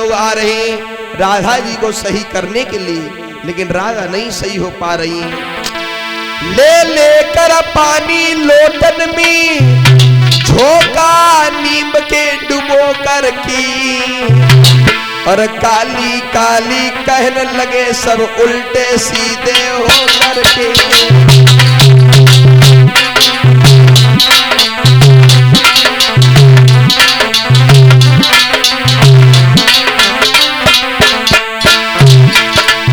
लोग आ रहे हैं राधा जी को सही करने के लिए, लेकिन राधा नहीं सही हो पा रही। ले लेकर पानी लोटन में झोंका नीम के डुबो कर की, और काली काली कहने लगे सब उल्टे सीधे हो करके।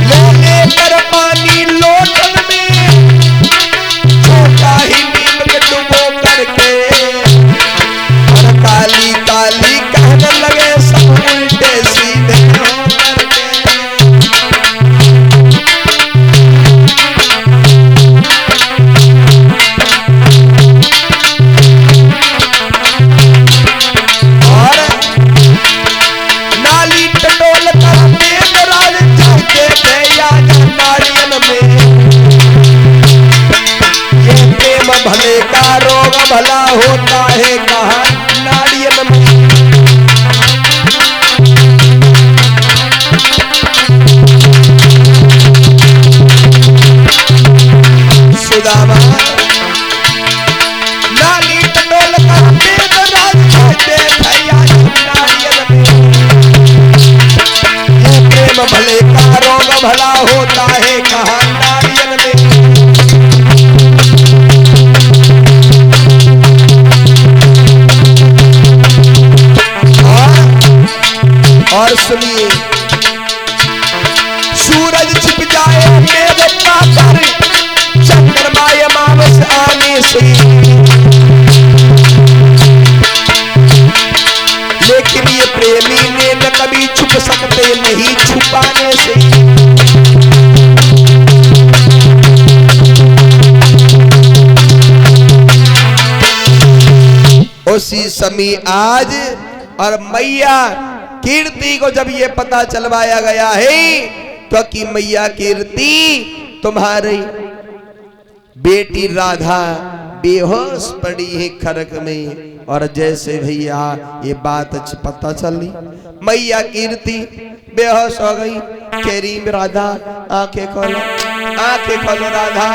ले लेकर पानी लोटन में झोंका ही नीम के डुबो करके, और काली काली कहने लगे सब उल्टे सीधे हो करके। और नाली टटोल कर मेघराज चाहते थे याद नारियल में, ये प्रेम भले का रोग भला होता है कहाँ नारियल में। सुदामा नाली टटोल कर मेघराज चाहते थे याद नारियल में, ये प्रेम भले का रोग भला होता है कहाँ नारियल में। और सुनिए, सूरज छिप जाए मेघ पाकर, चंद्रमा अमावस आने से, लेकिन ये प्रेमी ने न कभी छुप सकते नहीं छुपाने से। उसी समय आज और मैया कीर्ति को जब ये पता चलवाया गया है तो कि मैया कीर्ति तुम्हारी बेटी राधा बेहोश पड़ी है खरक में, और जैसे भैया ये बात पता चली मैया कीर्ति बेहोश हो गई। कह रही राधा आंखें खोलो, आंखें खोलो राधा।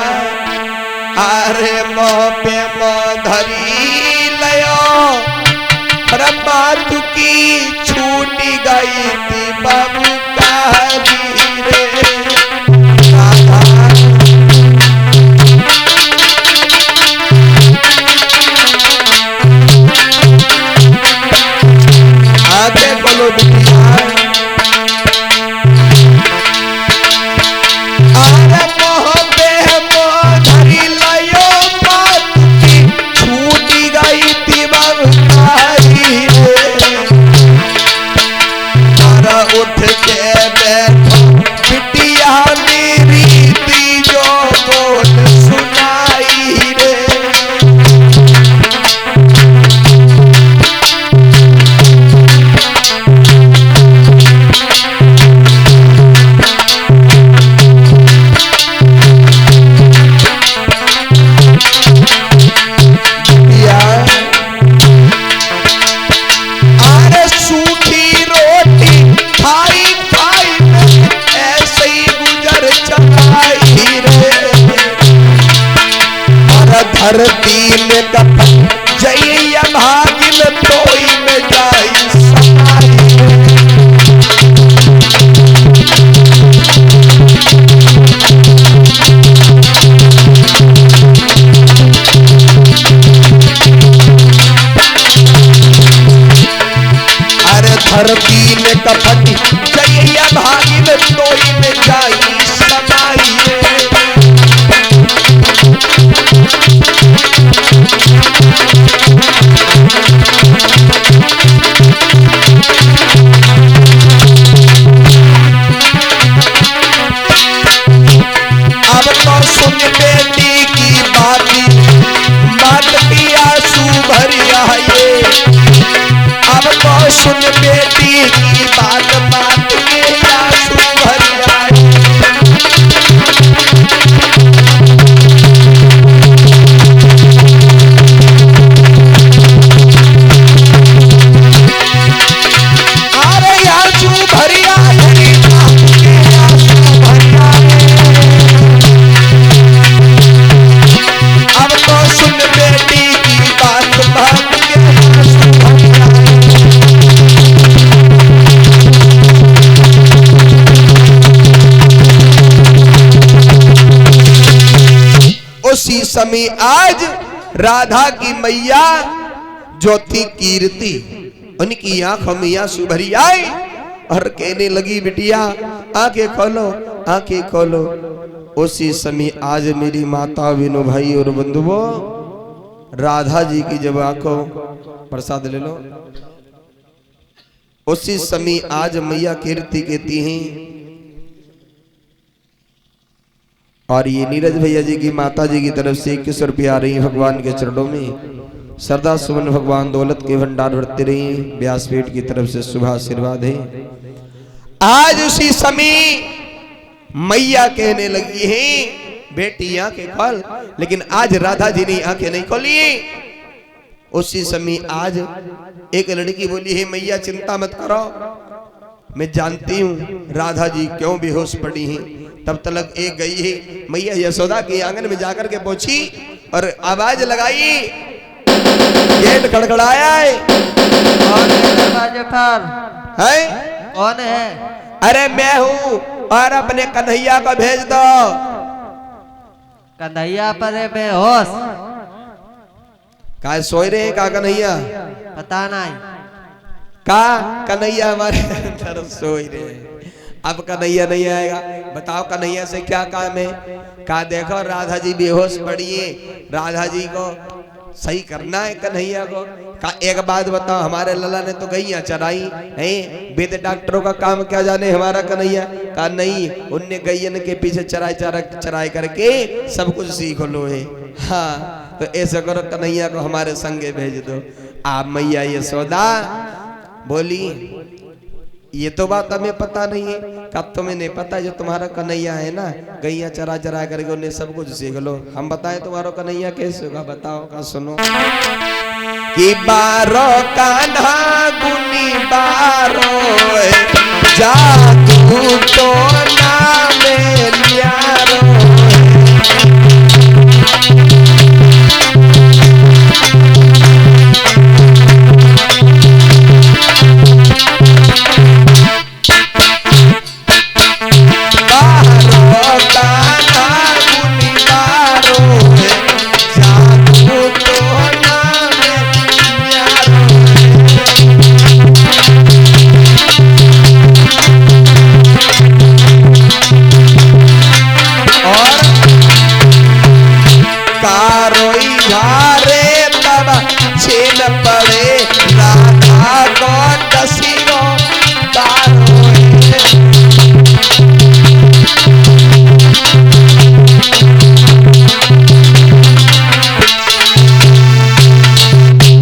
अरे मोह पे मोह धरी लयो, मातु की छूटी गई थी बाबू कारी रे राधा। आगे बोलो बिटिया, अरे मोह पे मोह धरी लयो, मातु की छूटी गई थी बाबू कारी रे। उठ के बैठो बिटिया मेरी दी जो बोल सुनाई रे। धरती में कफन जइया भागिन तोई में जाई समाई। अरे धरती में कफन जइया भागिन तोई में जाई समाई। अब तो सुन बेटी की बात की आंसू भरी आए। अब तो सुन बेटी की बात के आंसू भरी आए। समय आज राधा की मैया जो थी कीर्ति, उनकी आंखों में आंसू भरी आए और कहने लगी बिटिया आंखें खोलो, आंखें खोलो। उसी समय आज मेरी माता विनो भाई और बंधुओं राधा जी की जब आंखों, प्रसाद ले लो, उसी समय आज मैया कीर्ति कहती हैं। और ये नीरज भैया जी की माता जी की तरफ से 21 रुपया आ रही है भगवान के चरणों में। सरदा सुमन भगवान दौलत के भंडार भरते रही। व्यासपीठ की तरफ से शुभ आशीर्वाद है। आज उसी समय मैया कहने लगी है बेटी आंखें खोल, लेकिन आज राधा जी ने आंखें नहीं खोली। उसी समय आज एक लड़की बोली है मैया चिंता मत करो, मैं जानती हूँ राधा जी क्यों बेहोश पड़ी हैं। तब तक एक गई है मैया यशोदा के आंगन में जाकर के पहुंची और आवाज लगाई, गेट खड़खड़ाया है। कौन है दरवाजे पर? है कौन है? अरे मैं हूँ और अपने कन्हैया को भेज दो। कन्हैया पर है बेहोश? का सोए रहे का कन्हैया? पता नहीं। का कन्हैया हमारे अंदर सोए रहे। अब कन्हैया नहीं आएगा, बताओ कन्हैया से क्या काम है? का देखो राधा जी बेहोश पड़ी है, राधा जी को सही करना है कन्हैया को। का एक बात बताओ, हमारे लला ने तो गैया चराई है, वेद डॉक्टरों का काम क्या जाने हमारा कन्हैया? का नहीं, उनने गैयन के पीछे चराई करके सब कुछ सीख लो है। हाँ तो ऐसा करो कन्हैया को हमारे संगे भेज दो। आप मैया यशोदा बोली ये तो बात हमें पता नहीं है। कब तुम्हें नहीं पता जो तुम्हारा कन्हैया है ना, गैया चरा करके उन्हें सब कुछ सीख लो। हम बताएं तुम्हारा कन्हैया कैसे होगा, बताओ का सुनो। कि बारो कान्हा गुनी बारो जादू तो नाम लियारो।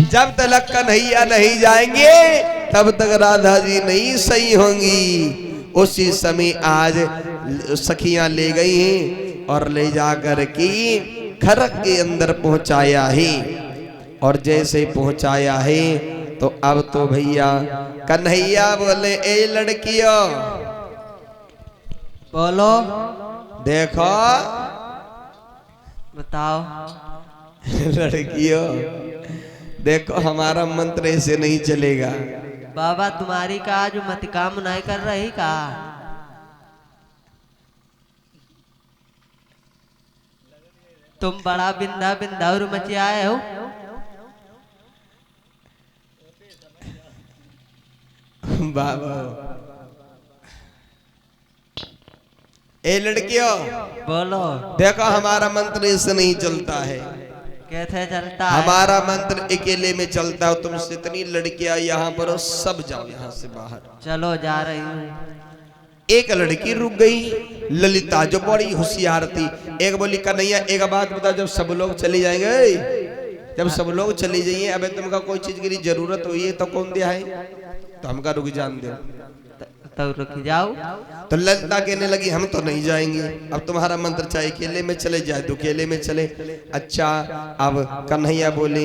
जब तक कन्हैया नहीं जाएंगे तब तक राधा जी नहीं सही होंगी। उसी समय आज सखियां ले गई हैं और ले जाकर के घर के अंदर पहुंचाया है। और जैसे पहुंचाया है तो अब तो भैया कन्हैया बोले ए लड़कियों बोलो, देखो बताओ। लड़कियों देखो हमारा मंत्र ऐसे नहीं चलेगा। बाबा तुम्हारी का आज मत काम नहीं कर रही का? तुम बड़ा बिंदा बिंदाउर मचे आए हो। बाबा ए लड़कियों बोलो, देखो हमारा मंत्र ऐसे नहीं चलता है। कैसे चलता है? हमारा मंत्र अकेले में चलता है। तुम इतनी लड़कियां यहाँ पर हो, सब जाओ यहाँ से बाहर। चलो जा रही हूँ। एक लड़की रुक गई, ललिता जो बड़ी होशियार थी। एक बोली कन्हैया एक बात बता, जब सब लोग चले जाएंगे, जब सब लोग चले जाइए, अबे तुमका कोई चीज की जरूरत हुई है तो कौन दिया है? तो हमका रुक जान दो। तो रुक जाओ। तो ललिता कहने लगी हम तो नहीं जाएंगे, अब तुम्हारा मंत्र चाहे अकेले में चले जाए तो अकेले में चले। अच्छा अब कन्हैया बोले,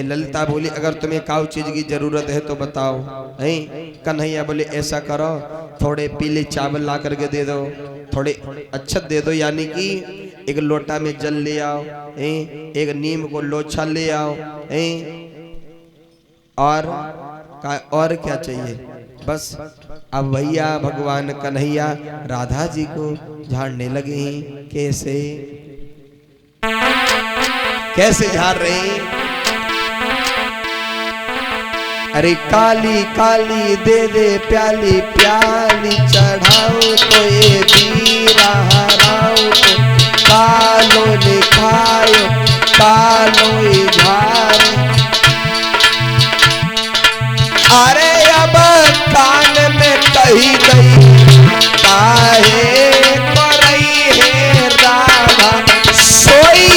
ललिता बोली अगर तुम्हें काउ चीज की जरूरत है तो बताओ। है कन्हैया बोले ऐसा करो, थोड़े पीले चावल ला करके दे दो, थोड़े अच्छत दे दो, यानी कि एक लोटा में जल ले आओ, एक नीम को लोछा ले आओ, और क्या चाहिए बस। अब भैया भगवान कन्हैया राधा जी को झाड़ने लगे। कैसे? कैसे झाड़ रहे हैं? अरे काली काली दे दे प्याली प्याली चढ़ाओ तो ये पीरा हराओ तो कालो लिखायो कालो झार। अरे अब कान में कही गई काहे कर रही है राधा सोई।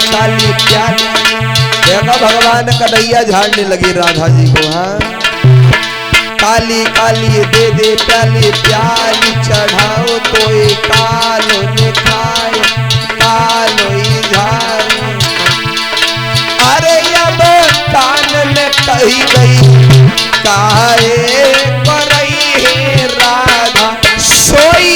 काली प्याली देखो भगवान कन्हैया झाड़ने लगी राधा जी को। हाँ काली काली दे दे प्याली प्याली चढ़ाओ तो कालो खाए कालो झाड़। अरे अब कान में कही गई काहे कर रही है राधा सोई।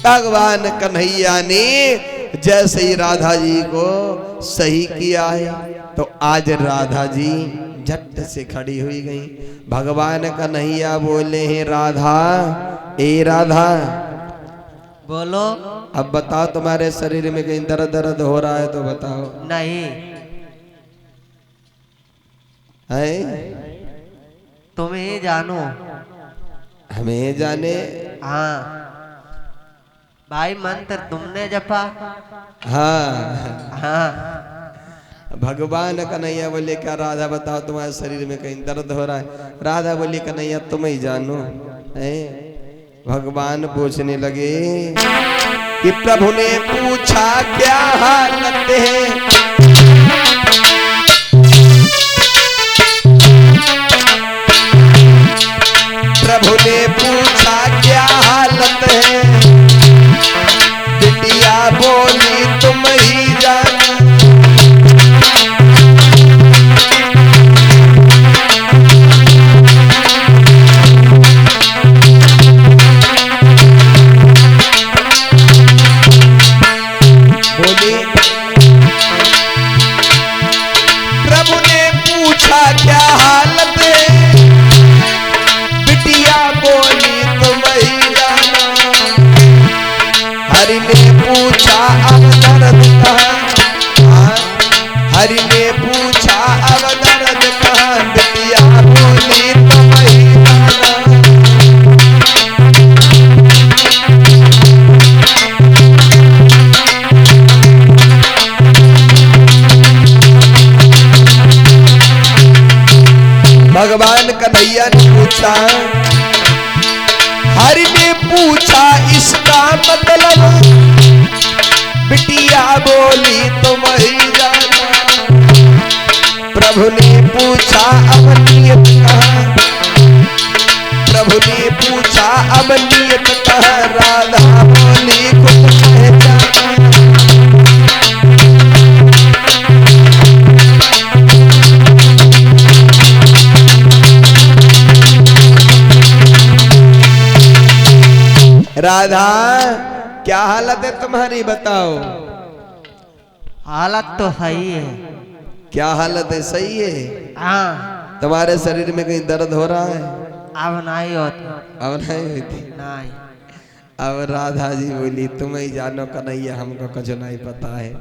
भगवान कन्हैया ने जैसे ही राधा जी को सही किया है तो आज राधा जी झट से खड़ी हुई गई। भगवान कन्हैया बोले हैं राधा ए राधा बोलो। अब बताओ तुम्हारे शरीर में कहीं दर्द दर्द हो रहा है तो बताओ। नहीं है तुम्हें जानो हमें जाने। हाँ भाई मंत्र तुमने जपा। हाँ हाँ भगवान कन्हैया बोले क्या राधा बताओ तुम्हारे शरीर में कहीं दर्द हो रहा है? राधा बोली कन्हैया तुम ही जानो। है भगवान पूछने लगे कि प्रभु ने पूछा क्या हालत है? प्रभु ने पूछा क्या हालत है? बिटिया बोली तुम ही जानो। बोली प्रभु ने पूछा क्या हालत है? बिटिया बोली तुम ही जानो। हरि ने पूछा अब दर्द कहाँ? हरि ने पूछा अब दर्द कहाँ? बिटिया बोली तुम ही जानो। भगवान कन्हैया ने पूछा हरि ने पूछा इसका मतलब? बिटिया बोली तुम ही जानो। प्रभु ने पूछा अब नियत कहाँ? प्रभु ने पूछा अब नियत कहाँ? राधा बोली खुद पहचाना। राधा क्या हालत है तुम्हारी बताओ। हालत तो सही है। क्या हालत है? सही है। हाँ तुम्हारे शरीर में कहीं दर्द हो रहा है? अब नहीं होता। अब नहीं होती। नहीं अब राधा जी बोली तुम ही जानो कन्हैया हमको कुछ नहीं पता है।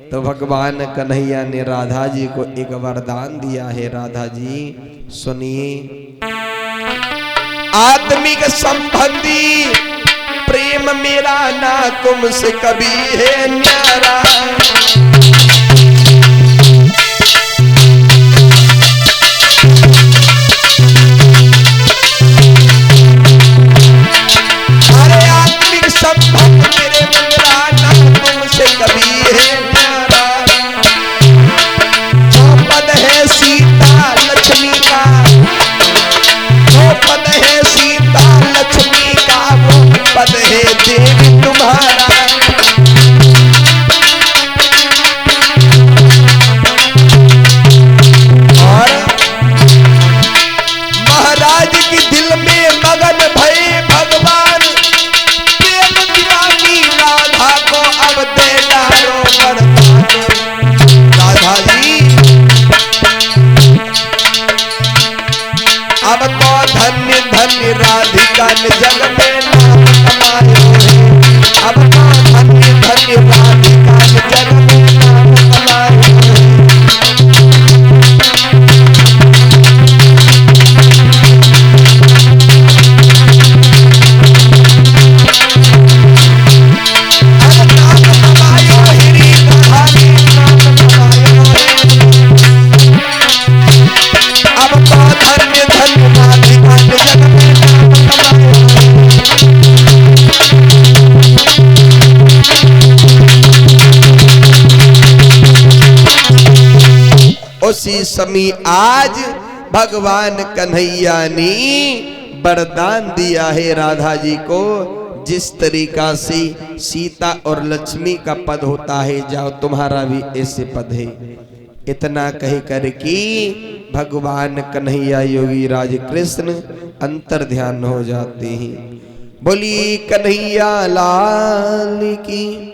तो भगवान कन्हैया ने राधा जी को एक वरदान दिया है। राधा जी सुनिए आत्मिक संबंधी प्रेम मेरा ना तुमसे कभी है न्यारा। अरे आत्मिक संबंध मेरे मेरा ना तुमसे कभी है न्यारा। जो पद है सीता लक्ष्मी का, जो पद है सीता मालिकान जग में नाम कमायो है। अब तो धन्य धन्य मालिकान जग में नाम कमायो है। उसी समय आज भगवान कन्हैया ने वरदान दिया है राधा जी को, जिस तरीका से सीता और लक्ष्मी का पद होता है, जाओ तुम्हारा भी ऐसे पद है। इतना कह कर कि भगवान कन्हैया योगी राज कृष्ण अंतर ध्यान हो जाते हैं। बोली कन्हैया लाल की।